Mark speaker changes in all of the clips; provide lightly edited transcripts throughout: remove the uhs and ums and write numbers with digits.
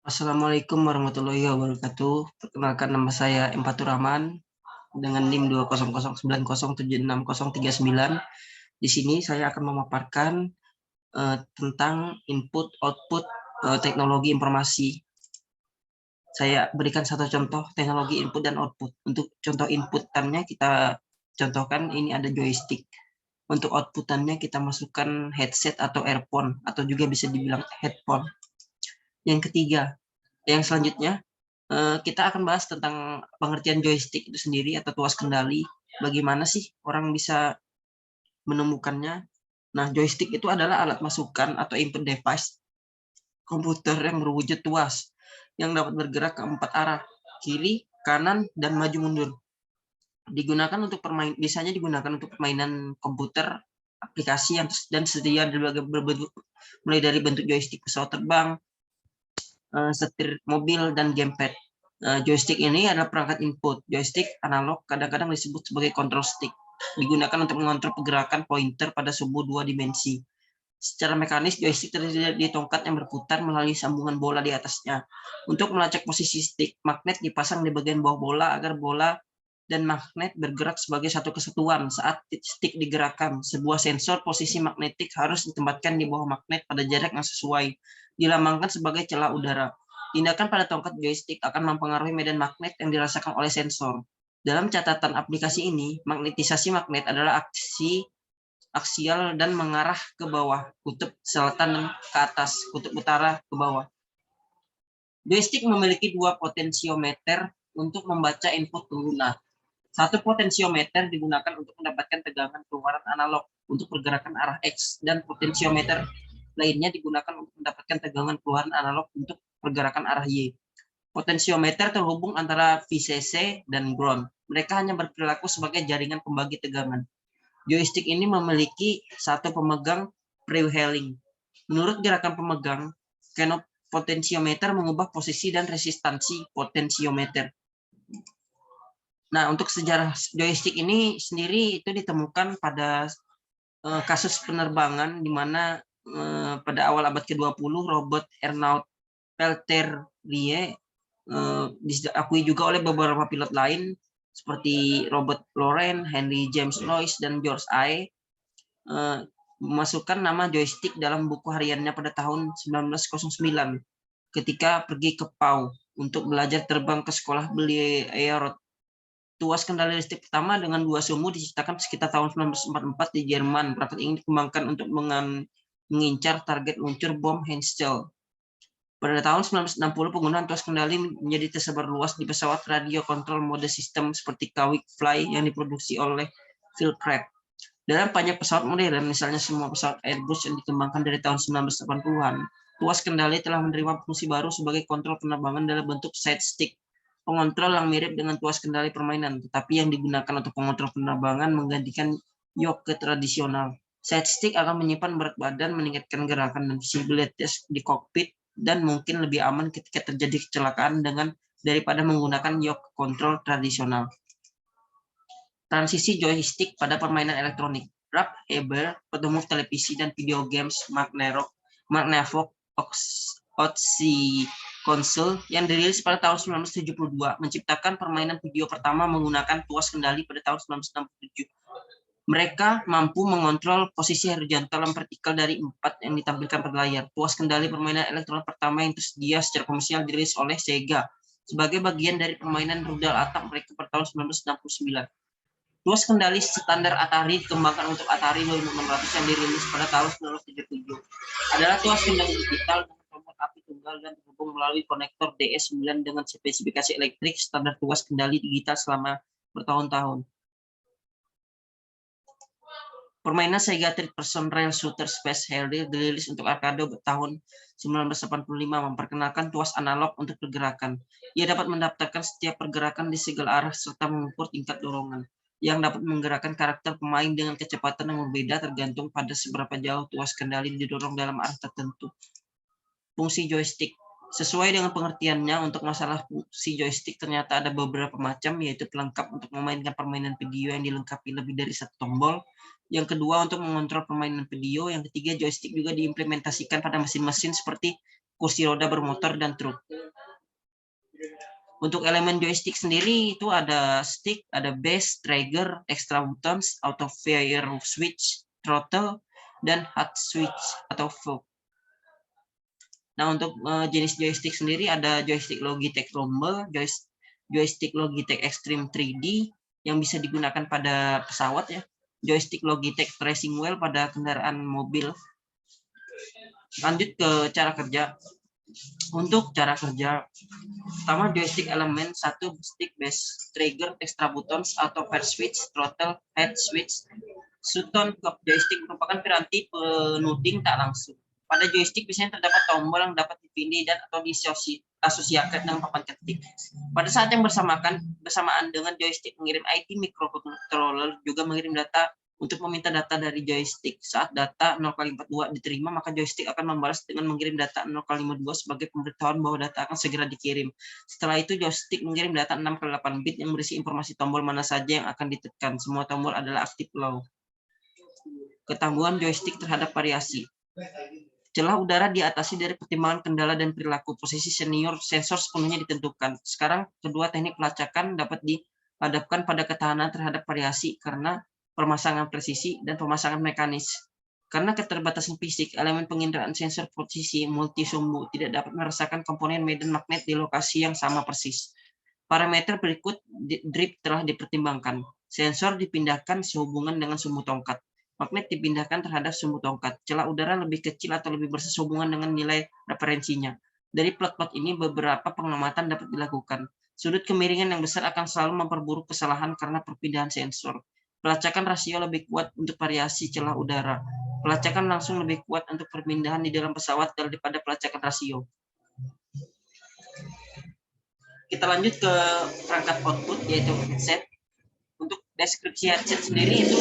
Speaker 1: Assalamualaikum warahmatullahi wabarakatuh. Perkenalkan, nama saya Empatur Rahman dengan NIM 20090760039. Di sini saya akan memaparkan tentang input output teknologi informasi. Saya berikan satu contoh teknologi input dan output. Untuk contoh inputannya kita contohkan ini ada joystick. Untuk outputannya kita masukkan headset atau earphone atau juga bisa dibilang headphone. Yang ketiga, yang selanjutnya kita akan bahas tentang pengertian joystick itu sendiri atau tuas kendali. Bagaimana sih orang bisa menemukannya? Nah, joystick itu adalah alat masukan atau input device komputer yang berwujud tuas yang dapat bergerak ke 4 arah, kiri, kanan, dan maju mundur. Biasanya digunakan untuk permainan komputer, aplikasi dan setia berbentuk mulai dari bentuk joystick pesawat terbang, setir mobil, dan gamepad. Joystick ini adalah perangkat input. Joystick analog kadang-kadang disebut sebagai control stick. Digunakan untuk mengontrol pergerakan pointer pada sebuah 2 dimensi. Secara mekanis, joystick terdiri dari tongkat yang berputar melalui sambungan bola di atasnya. Untuk melacak posisi stick, magnet dipasang di bagian bawah bola agar bola dan magnet bergerak sebagai satu kesatuan saat stick digerakkan. Sebuah sensor posisi magnetik harus ditempatkan di bawah magnet pada jarak yang sesuai, dilambangkan sebagai celah udara. Tindakan pada tongkat joystick akan mempengaruhi medan magnet yang dirasakan oleh sensor. Dalam catatan aplikasi ini, magnetisasi magnet adalah aksial dan mengarah ke bawah, kutub selatan dan ke atas, kutub utara ke bawah. Joystick memiliki 2 potensiometer untuk membaca input pengguna. Satu potensiometer digunakan untuk mendapatkan tegangan keluaran analog untuk pergerakan arah X, dan potensiometer lainnya digunakan untuk mendapatkan tegangan keluaran analog untuk pergerakan arah Y. Potensiometer terhubung antara VCC dan ground. Mereka hanya berperilaku sebagai jaringan pembagi tegangan. Joystick ini memiliki satu pemegang freewheeling. Menurut gerakan pemegang, knob potensiometer mengubah posisi dan resistansi potensiometer. Nah, untuk sejarah joystick ini sendiri itu ditemukan pada kasus penerbangan di mana pada awal abad ke-20 robot Arnaud Pelterie diakui juga oleh beberapa pilot lain seperti Robert Loren, Henry James Lois, dan George I. Memasukkan nama joystick dalam buku hariannya pada tahun 1909 ketika pergi ke Pau untuk belajar terbang ke sekolah beliau. Tuas kendali listrik pertama dengan 2 sumu diciptakan sekitar tahun 1944 di Jerman. Perangkat ini dikembangkan untuk mengincar target luncur bom Henschel. Pada tahun 1960, penggunaan tuas kendali menjadi tersebar luas di pesawat radio kontrol mode sistem seperti Kawik Fly yang diproduksi oleh Philcraft. Dalam banyak pesawat modern, misalnya semua pesawat Airbus yang dikembangkan dari tahun 1980-an, tuas kendali telah menerima fungsi baru sebagai kontrol penerbangan dalam bentuk side stick, pengontrol yang mirip dengan tuas kendali permainan, tetapi yang digunakan untuk pengontrol penerbangan menggantikan yoke tradisional. Side stick akan menyimpan berat badan, meningkatkan gerakan dan visibilitas di kokpit, dan mungkin lebih aman ketika terjadi kecelakaan daripada menggunakan yoke kontrol tradisional. Transisi joystick pada permainan elektronik. Ralph Eber, penemuh televisi dan video games Magnavox Odyssey Console yang dirilis pada tahun 1972, menciptakan permainan video pertama menggunakan tuas kendali pada tahun 1967. Mereka mampu mengontrol posisi horizontal dan vertikal dari 4 yang ditampilkan pada layar. Tuas kendali permainan elektronik pertama yang tersedia secara komersial dirilis oleh Sega sebagai bagian dari permainan rudal atap mereka pada tahun 1969. Tuas kendali standar Atari dikembangkan untuk Atari 2600 yang dirilis pada tahun 1977. Adalah tuas kendali digital dengan tombol api tunggal dan terhubung melalui konektor DS9 dengan spesifikasi elektrik standar tuas kendali digital selama bertahun-tahun. Permainan Sega Third-Person Rail Shooter Space Harrier dirilis untuk arcade tahun 1985, memperkenalkan tuas analog untuk pergerakan. Ia dapat mendaftarkan setiap pergerakan di segala arah serta mengukur tingkat dorongan, yang dapat menggerakkan karakter pemain dengan kecepatan yang berbeda tergantung pada seberapa jauh tuas kendali didorong dalam arah tertentu. Fungsi joystick. Sesuai dengan pengertiannya, untuk masalah fungsi joystick ternyata ada beberapa macam, yaitu pelengkap untuk memainkan permainan video yang dilengkapi lebih dari satu tombol. Yang kedua, untuk mengontrol permainan video. Yang ketiga, joystick juga diimplementasikan pada mesin-mesin seperti kursi roda bermotor, dan truk. Untuk elemen joystick sendiri itu ada stick, ada base, trigger, extra buttons, auto fire switch, throttle, dan hot switch atau valve. Nah, untuk jenis joystick sendiri ada joystick Logitech Rumble, joystick Logitech Extreme 3D yang bisa digunakan pada pesawat ya, joystick Logitech Racing Wheel pada kendaraan mobil. Lanjut ke cara kerja. Untuk cara kerja, pertama joystick elemen, satu stick, base, trigger, extra buttons, auto fire switch, throttle, head switch, button. Joystick merupakan piranti penuding tak langsung. Pada joystick biasanya terdapat tombol yang dapat dipilih dan atau diasosiasikan dengan papan ketik. Pada saat yang bersamaan dengan joystick mengirim ID, microcontroller juga mengirim data untuk meminta data dari joystick. Saat data 0x42 diterima, maka joystick akan membalas dengan mengirim data 0x52 sebagai pemberitahuan bahwa data akan segera dikirim. Setelah itu, joystick mengirim data 6x8 bit yang berisi informasi tombol mana saja yang akan ditekan. Semua tombol adalah aktif low. Ketangguhan joystick terhadap variasi. Celah udara diatasi dari pertimbangan kendala dan perilaku. Posisi sensor sepenuhnya ditentukan. Sekarang, kedua teknik pelacakan dapat dihadapkan pada ketahanan terhadap variasi karena pemasangan presisi dan pemasangan mekanis. Karena keterbatasan fisik, elemen penginderaan sensor posisi multisumbu tidak dapat merasakan komponen medan magnet di lokasi yang sama persis. Parameter berikut drip telah dipertimbangkan. Sensor dipindahkan sehubungan dengan sumbu tongkat. Magnet dipindahkan terhadap sumbu tongkat. Celah udara lebih kecil atau lebih besar sehubungan dengan nilai referensinya. Dari plot-plot ini beberapa pengamatan dapat dilakukan. Sudut kemiringan yang besar akan selalu memperburuk kesalahan karena perpindahan sensor. Pelacakan rasio lebih kuat untuk variasi celah udara. Pelacakan langsung lebih kuat untuk perpindahan di dalam pesawat daripada pelacakan rasio. Kita lanjut ke perangkat output, yaitu headset. Untuk deskripsi headset sendiri itu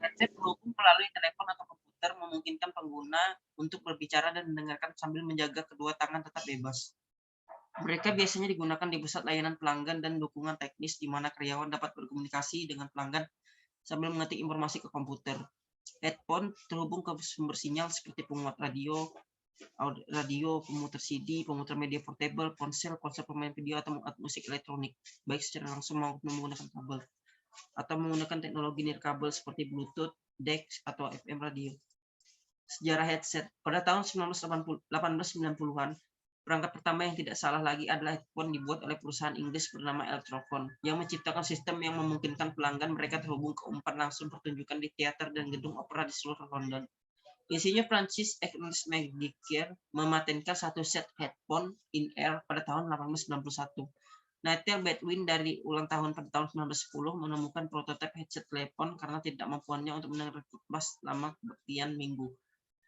Speaker 1: headset terhubung melalui telepon atau komputer memungkinkan pengguna untuk berbicara dan mendengarkan sambil menjaga kedua tangan tetap bebas. Mereka biasanya digunakan di pusat layanan pelanggan dan dukungan teknis di mana karyawan dapat berkomunikasi dengan pelanggan sambil mengetik informasi ke komputer. Headphone terhubung ke sumber sinyal seperti penguat radio, pemutar CD, pemutar media portable, ponsel pemain video, atau musik elektronik, baik secara langsung maupun menggunakan kabel, atau menggunakan teknologi nirkabel seperti Bluetooth, DeX, atau FM radio. Sejarah headset. Pada tahun 1890-an, perangkat pertama yang tidak salah lagi adalah headphone dibuat oleh perusahaan Inggris bernama Electrophone, yang menciptakan sistem yang memungkinkan pelanggan mereka terhubung ke umpan langsung pertunjukan di teater dan gedung opera di seluruh London. Insinyur Francis Ernest McGuire mematenkan satu set headphone in-ear pada tahun 1891. Nigel Baldwin dari ulang tahun pada tahun 1910 menemukan prototipe headset telepon karena tidak mampuannya untuk mendengar khotbah selama sekian minggu.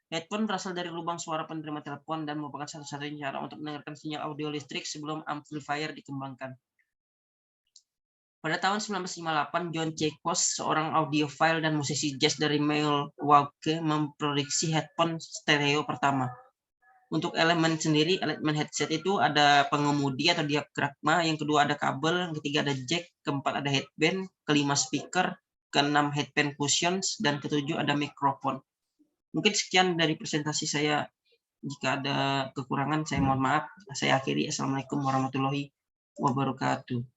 Speaker 1: Headphone berasal dari lubang suara penerima telepon dan merupakan satu-satunya cara untuk mendengarkan sinyal audio listrik sebelum amplifier dikembangkan. Pada tahun 1958, John Checkos, seorang audiophile dan musisi jazz dari Milwaukee, memproduksi headphone stereo pertama. Untuk elemen sendiri, elemen headset itu ada pengemudi atau diafragma, yang kedua ada kabel, yang ketiga ada jack, keempat ada headband, kelima speaker, keenam headband cushions, dan ketujuh ada mikrofon. Mungkin sekian dari presentasi saya. Jika ada kekurangan, saya mohon maaf. Saya akhiri. Assalamualaikum warahmatullahi wabarakatuh.